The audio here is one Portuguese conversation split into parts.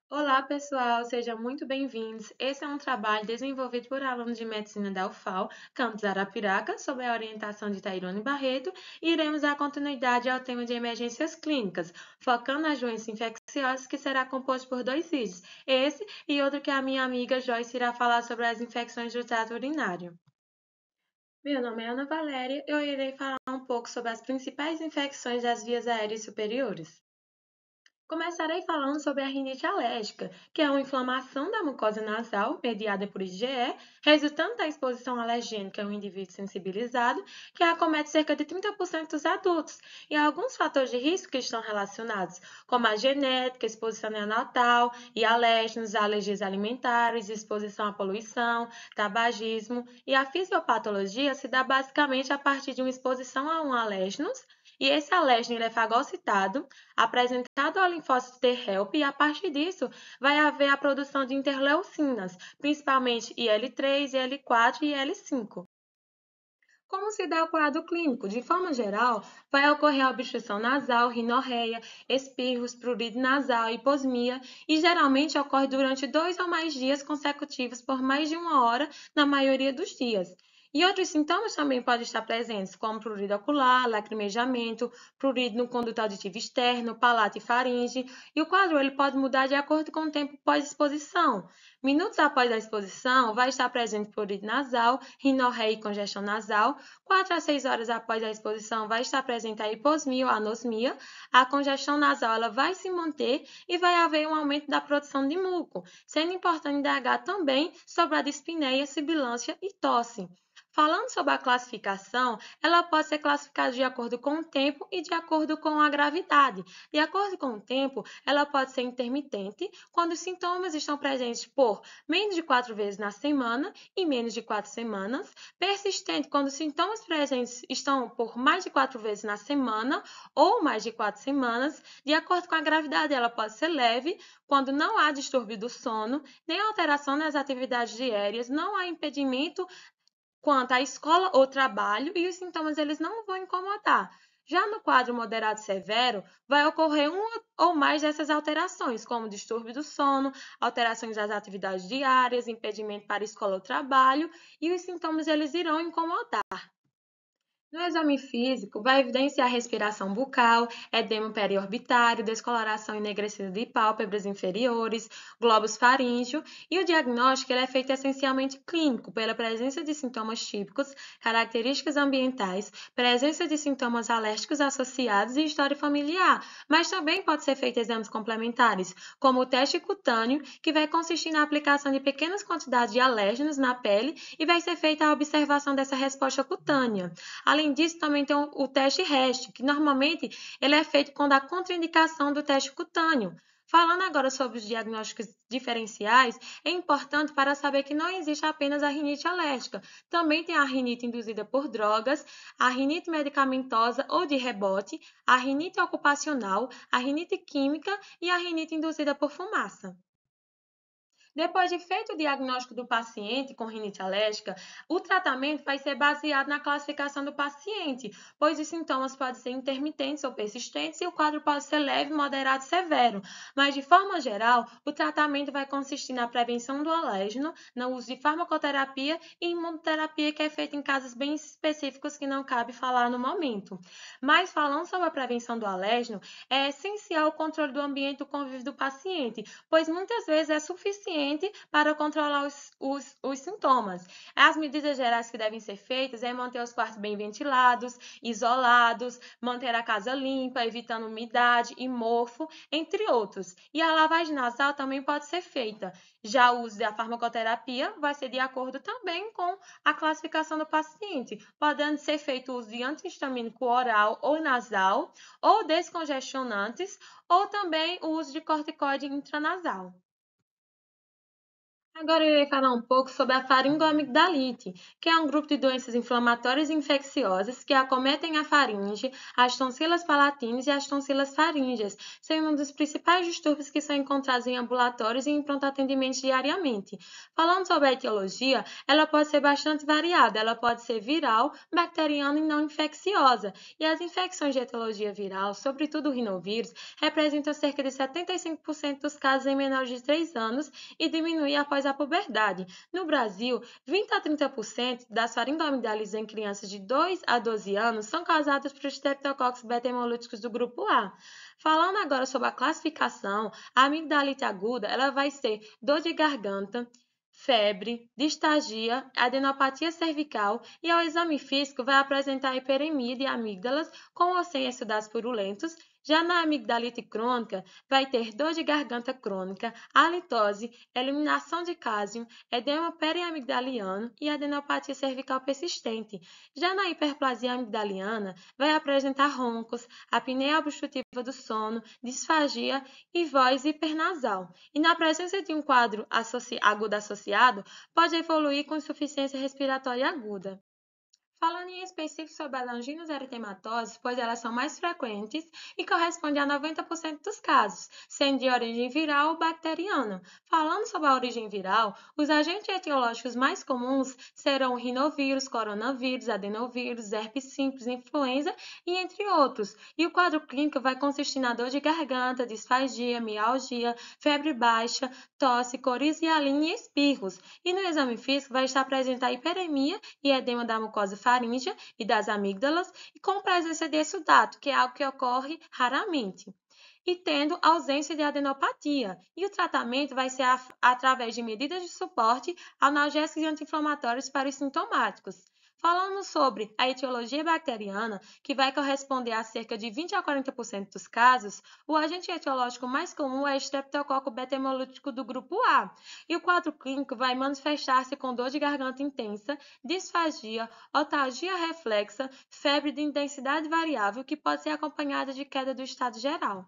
Olá, pessoal, sejam muito bem-vindos. Esse é um trabalho desenvolvido por alunos de medicina da UFAL, campus Arapiraca, sob a orientação de Tairone Barreto, e iremos dar continuidade ao tema de emergências clínicas, focando nas doenças infecciosas, que será composto por dois vídeos, esse e outro que a minha amiga Joyce irá falar sobre as infecções do trato urinário. Meu nome é Ana Valéria, eu irei falar um pouco sobre as principais infecções das vias aéreas superiores. Começarei falando sobre a rinite alérgica, que é uma inflamação da mucosa nasal mediada por IgE, resultante da exposição alergênica em um indivíduo sensibilizado, que acomete cerca de 30% dos adultos, e há alguns fatores de risco que estão relacionados, como a genética, exposição neonatal e alérgenos, alergias alimentares, exposição à poluição, tabagismo, e a fisiopatologia se dá basicamente a partir de uma exposição a um alérgeno, e esse alérgeno é fagocitado, apresentado ao linfócito T-helper, e a partir disso vai haver a produção de interleucinas, principalmente IL-3, IL-4 e IL-5. Como se dá o quadro clínico? De forma geral, vai ocorrer a obstrução nasal, rinorreia, espirros, prurito nasal, hiposmia, e geralmente ocorre durante 2 ou mais dias consecutivos por mais de 1 hora na maioria dos dias. E outros sintomas também podem estar presentes, como prurido ocular, lacrimejamento, prurido no conduto auditivo externo, palato e faringe, e o quadro ele pode mudar de acordo com o tempo pós-exposição. Minutos após a exposição, vai estar presente prurido nasal, rinorreia e congestão nasal. 4 a 6 horas após a exposição, vai estar presente a hiposmia ou anosmia. A congestão nasal ela vai se manter e vai haver um aumento da produção de muco, sendo importante indagar também sobre a dispneia, sibilância e tosse. Falando sobre a classificação, ela pode ser classificada de acordo com o tempo e de acordo com a gravidade. De acordo com o tempo, ela pode ser intermitente, quando os sintomas estão presentes por menos de 4 vezes na semana e menos de 4 semanas. Persistente, quando os sintomas presentes estão por mais de 4 vezes na semana ou mais de 4 semanas. De acordo com a gravidade, ela pode ser leve, quando não há distúrbio do sono, nem alteração nas atividades diárias, não há impedimento quanto à escola ou trabalho, e os sintomas eles não vão incomodar. Já no quadro moderado severo, vai ocorrer uma ou mais dessas alterações, como distúrbio do sono, alterações das atividades diárias, impedimento para escola ou trabalho, e os sintomas eles irão incomodar. No exame físico, vai evidenciar respiração bucal, edema periorbitário, descoloração enegrecida de pálpebras inferiores, globos faríngeo, e o diagnóstico ele é feito essencialmente clínico, pela presença de sintomas típicos, características ambientais, presença de sintomas alérgicos associados e história familiar, mas também pode ser feito exames complementares, como o teste cutâneo, que vai consistir na aplicação de pequenas quantidades de alérgenos na pele e vai ser feita a observação dessa resposta cutânea. Além disso, também tem o teste REST, que normalmente ele é feito quando há contraindicação do teste cutâneo. Falando agora sobre os diagnósticos diferenciais, é importante para saber que não existe apenas a rinite alérgica. Também tem a rinite induzida por drogas, a rinite medicamentosa ou de rebote, a rinite ocupacional, a rinite química e a rinite induzida por fumaça. Depois de feito o diagnóstico do paciente com rinite alérgica, o tratamento vai ser baseado na classificação do paciente, pois os sintomas podem ser intermitentes ou persistentes e o quadro pode ser leve, moderado e severo. Mas, de forma geral, o tratamento vai consistir na prevenção do alérgeno, no uso de farmacoterapia e imunoterapia, que é feita em casos bem específicos que não cabe falar no momento. Mas, falando sobre a prevenção do alérgeno, é essencial o controle do ambiente do convívio do paciente, pois muitas vezes é suficiente para controlar os sintomas. As medidas gerais que devem ser feitas é manter os quartos bem ventilados, isolados, manter a casa limpa, evitando umidade e mofo, entre outros. E a lavagem nasal também pode ser feita. Já o uso da farmacoterapia vai ser de acordo também com a classificação do paciente, podendo ser feito o uso de antihistamínico oral ou nasal, ou descongestionantes, ou também o uso de corticoide intranasal. Agora eu irei falar um pouco sobre a faringoamigdalite, que é um grupo de doenças inflamatórias e infecciosas que acometem a faringe, as tonsilas palatinas e as tonsilas faríngeas, sendo um dos principais distúrbios que são encontrados em ambulatórios e em pronto atendimento diariamente. Falando sobre a etiologia, ela pode ser bastante variada, ela pode ser viral, bacteriana e não infecciosa. E as infecções de etiologia viral, sobretudo o rinovírus, representam cerca de 75% dos casos em menores de 3 anos e diminui após a puberdade. No Brasil, 20 a 30% das faringoamidalites em crianças de 2 a 12 anos são causadas por Streptococcus beta-hemolíticos do grupo A. Falando agora sobre a classificação, a amigdalite aguda ela vai ser dor de garganta, febre, distalgia, adenopatia cervical e ao exame físico vai apresentar hiperemia de amígdalas com ou sem exudados purulentos. Já na amigdalite crônica, vai ter dor de garganta crônica, halitose, eliminação de cásium, edema periamigdaliano e adenopatia cervical persistente. Já na hiperplasia amigdaliana, vai apresentar roncos, apneia obstrutiva do sono, disfagia e voz hipernasal. E na presença de um quadro agudo associado, pode evoluir com insuficiência respiratória aguda. Falando em específico sobre as anginas eritematosas, pois elas são mais frequentes e correspondem a 90% dos casos, sendo de origem viral ou bacteriana. Falando sobre a origem viral, os agentes etiológicos mais comuns serão o rinovírus, coronavírus, adenovírus, herpes simples, influenza e entre outros. E o quadro clínico vai consistir na dor de garganta, disfagia, mialgia, febre baixa, tosse, coriza e espirros. E no exame físico vai estar presente a hiperemia e edema da mucosa faríngea e das amígdalas, e com presença de exudato, que é algo que ocorre raramente, e tendo ausência de adenopatia. E o tratamento vai ser através de medidas de suporte, analgésicos e anti-inflamatórios para os sintomáticos. Falando sobre a etiologia bacteriana, que vai corresponder a cerca de 20 a 40% dos casos, o agente etiológico mais comum é o Streptococcus beta-hemolítico do grupo A. E o quadro clínico vai manifestar-se com dor de garganta intensa, disfagia, otalgia reflexa, febre de intensidade variável, que pode ser acompanhada de queda do estado geral.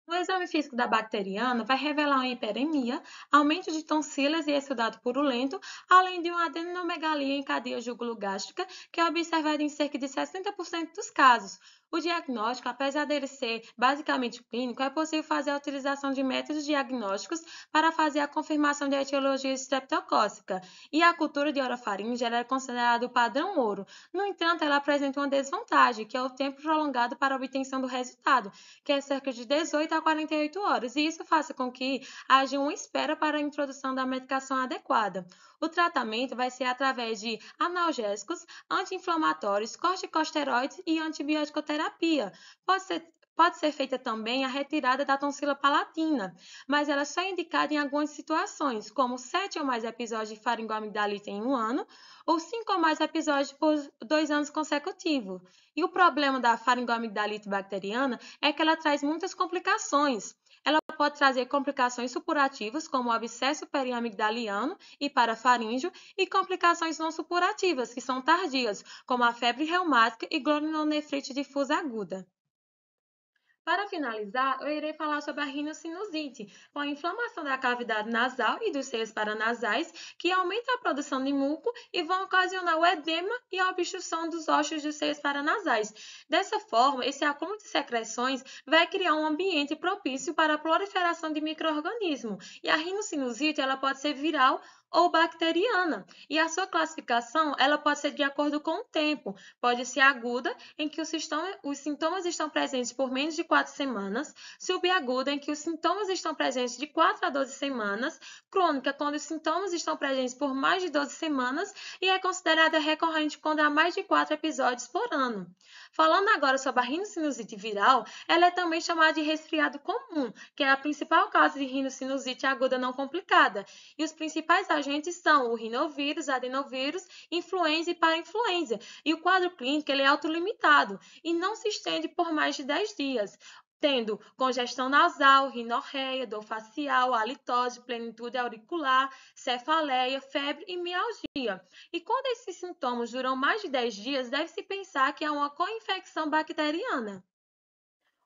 O exame físico da bacteriana vai revelar uma hiperemia, aumento de tonsilas e exudado purulento, além de uma adenomegalia em cadeia jugulogástrica, que é observada em cerca de 60% dos casos. O diagnóstico, apesar dele ser basicamente clínico, é possível fazer a utilização de métodos diagnósticos para fazer a confirmação de etiologia estreptocócica. E a cultura de orofaringe é considerada o padrão ouro. No entanto, ela apresenta uma desvantagem, que é o tempo prolongado para a obtenção do resultado, que é cerca de 18 a 48 horas, e isso faz com que haja uma espera para a introdução da medicação adequada. O tratamento vai ser através de analgésicos, anti-inflamatórios, corticosteroides e antibiótico-terapia. Pode ser feita também a retirada da tonsila palatina, mas ela só é indicada em algumas situações, como 7 ou mais episódios de faringoamigdalite em um ano, ou 5 ou mais episódios por 2 anos consecutivos. E o problema da faringoamigdalite bacteriana é que ela traz muitas complicações. Ela pode trazer complicações supurativas, como o abscesso periamigdaliano e parafaríngeo, e complicações não supurativas, que são tardias, como a febre reumática e glomerulonefrite difusa aguda. Para finalizar, eu irei falar sobre a rinocinusite, com a inflamação da cavidade nasal e dos seios paranasais, que aumenta a produção de muco e vão ocasionar o edema e a obstrução dos ossos dos seios paranasais. Dessa forma, esse acúmulo de secreções vai criar um ambiente propício para a proliferação de micro-organismos. E a rinocinusite ela pode ser viral ou bacteriana. E a sua classificação ela pode ser de acordo com o tempo. Pode ser aguda, em que os sintomas estão presentes por menos de 4 semanas, subaguda, em que os sintomas estão presentes de 4 a 12 semanas, crônica, quando os sintomas estão presentes por mais de 12 semanas, e é considerada recorrente quando há mais de 4 episódios por ano. Falando agora sobre a rinocinusite viral, ela é também chamada de resfriado comum, que é a principal causa de rinocinusite aguda não complicada. E os principais agentes são o rinovírus, adenovírus, influenza e parainfluenza. E o quadro clínico ele é autolimitado e não se estende por mais de 10 dias, tendo congestão nasal, rinorreia, dor facial, halitose, plenitude auricular, cefaleia, febre e mialgia. E quando esses sintomas duram mais de 10 dias, deve-se pensar que é uma co-infecção bacteriana.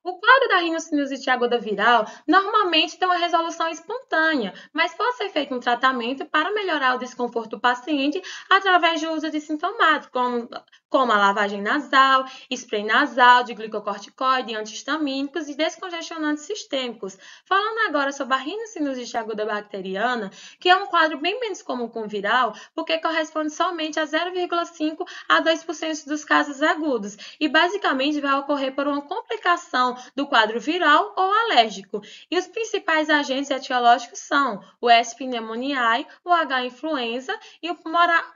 O quadro da rinocinusite aguda viral normalmente tem uma resolução espontânea, mas pode ser feito um tratamento para melhorar o desconforto do paciente através do uso de sintomáticos, como a lavagem nasal, spray nasal de glicocorticoide, antihistamínicos e descongestionantes sistêmicos. Falando agora sobre a rinocinusite aguda bacteriana, que é um quadro bem menos comum com viral, porque corresponde somente a 0,5 a 2% dos casos agudos e basicamente vai ocorrer por uma complicação do quadro viral ou alérgico. E os principais agentes etiológicos são o S. pneumoniae, o H. influenza e o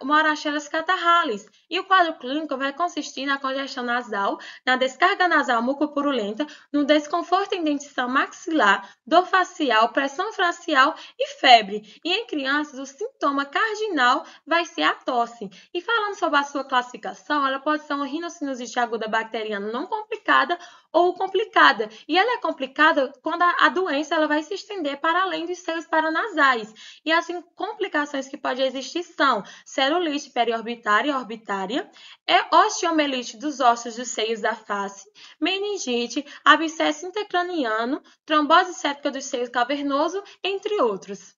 Moraxellus catarrhalis. E o quadro clínico vai consistir na congestão nasal, na descarga nasal mucopurulenta, no desconforto em dentição maxilar, dor facial, pressão facial e febre. E em crianças, o sintoma cardinal vai ser a tosse. E falando sobre a sua classificação, ela pode ser uma rinocinusite aguda bacteriana não complicada ou complicada. E ela é complicada quando a doença ela vai se estender para além dos seios paranasais. E assim, complicações que podem existir são celulite periorbitária e orbitária, osteomielite dos ossos dos seios da face, meningite, abscesso intracraniano, trombose séptica dos seios cavernoso, entre outros.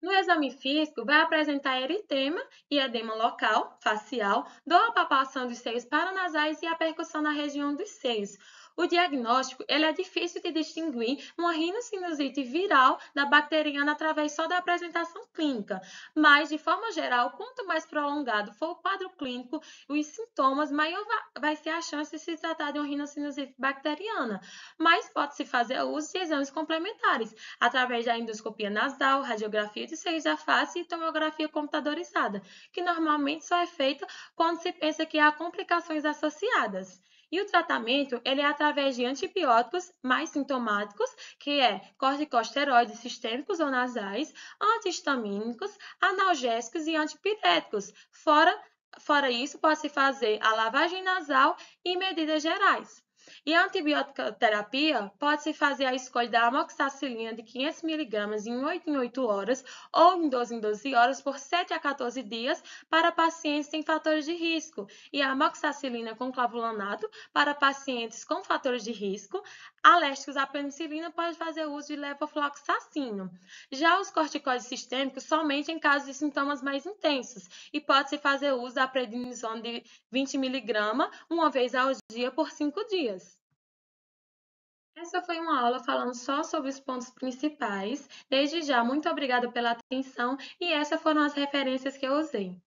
No exame físico, vai apresentar eritema e edema local, facial, dor à palpação dos seios paranasais e a percussão na região dos seios. O diagnóstico ele é difícil de distinguir uma rinocinusite viral da bacteriana através só da apresentação clínica, mas, de forma geral, quanto mais prolongado for o quadro clínico, os sintomas, maior vai ser a chance de se tratar de uma rinocinusite bacteriana. Mas pode-se fazer uso de exames complementares, através da endoscopia nasal, radiografia de seios da face e tomografia computadorizada, que normalmente só é feita quando se pensa que há complicações associadas. E o tratamento ele é através de antibióticos mais sintomáticos, que é corticosteroides sistêmicos ou nasais, antihistamínicos, analgésicos e antipiréticos. Fora isso, pode-se fazer a lavagem nasal e medidas gerais. E a antibiótico-terapia pode-se fazer a escolha da amoxicilina de 500 miligramas em 8 horas ou em 12 horas por 7 a 14 dias para pacientes que têm fatores de risco e a amoxicilina com clavulanato para pacientes com fatores de risco. Alérgicos à penicilina pode fazer uso de levofloxacino. Já os corticoides sistêmicos somente em casos de sintomas mais intensos e pode-se fazer uso da prednisona de 20 miligramas uma vez ao dia por 5 dias. Essa foi uma aula falando só sobre os pontos principais. Desde já, muito obrigada pela atenção e essas foram as referências que eu usei.